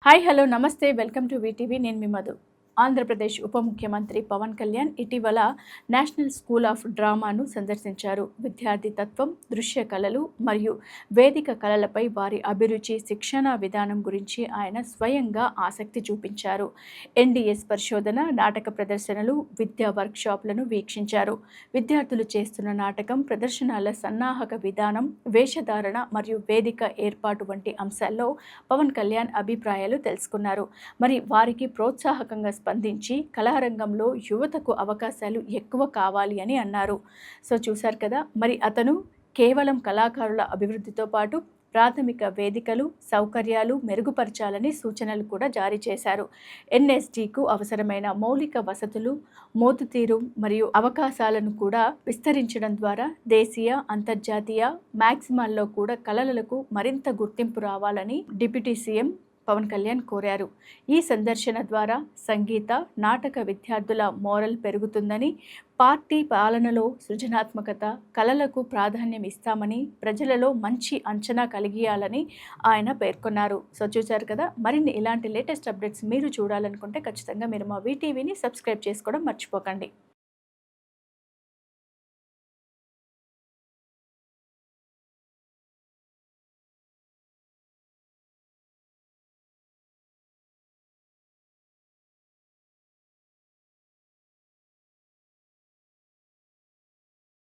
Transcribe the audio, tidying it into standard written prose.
Hi hello నమస్తే welcome to VTV. నేను మీ మధు. ఆంధ్రప్రదేశ్ ఉప ముఖ్యమంత్రి పవన్ కళ్యాణ్ ఇటీవల నేషనల్ స్కూల్ ఆఫ్ డ్రామాను సందర్శించారు. విద్యార్థి తత్వం, దృశ్య కళలు మరియు వేదిక కళలపై వారి అభిరుచి, శిక్షణా విధానం గురించి ఆయన స్వయంగా ఆసక్తి చూపించారు. ఎన్డీఎస్ పరిశోధన, నాటక ప్రదర్శనలు, విద్యా వర్క్షాప్లను వీక్షించారు. విద్యార్థులు చేస్తున్న నాటకం, ప్రదర్శనల సన్నాహక విధానం, వేషధారణ మరియు వేదిక ఏర్పాటు వంటి అంశాల్లో పవన్ కళ్యాణ్ అభిప్రాయాలు తెలుసుకున్నారు. మరి వారికి ప్రోత్సాహకంగా స్పందించి కళారంగంలో యువతకు అవకాశాలు ఎక్కువ కావాలి అని అన్నారు. సో చూశారు కదా, మరి అతను కేవలం కళాకారుల అభివృద్ధితో పాటు ప్రాథమిక వేదికలు, సౌకర్యాలు మెరుగుపరచాలని సూచనలు కూడా జారీ చేశారు. ఎన్ఎస్డికు అవసరమైన మౌలిక వసతులు, మోతుతీరు మరియు అవకాశాలను కూడా విస్తరించడం ద్వారా దేశీయ, అంతర్జాతీయ మ్యాక్సిమాల్లో కూడా కళలకు మరింత గుర్తింపు రావాలని డిప్యూటీ సీఎం పవన్ కళ్యాణ్ కోరారు. ఈ సందర్శన ద్వారా సంగీత, నాటక విద్యార్థుల మోరల్ పెరుగుతుందని, పార్టీ పాలనలో సృజనాత్మకత, కళలకు ప్రాధాన్యం ఇస్తామని, ప్రజలలో మంచి అంచనా కలిగియాలని ఆయన పేర్కొన్నారు. సో చూశారు కదా, మరిన్ని ఇలాంటి లేటెస్ట్ అప్డేట్స్ మీరు చూడాలనుకుంటే ఖచ్చితంగా మీరు మా వీటీవీని సబ్స్క్రైబ్ చేసుకోవడం మర్చిపోకండి.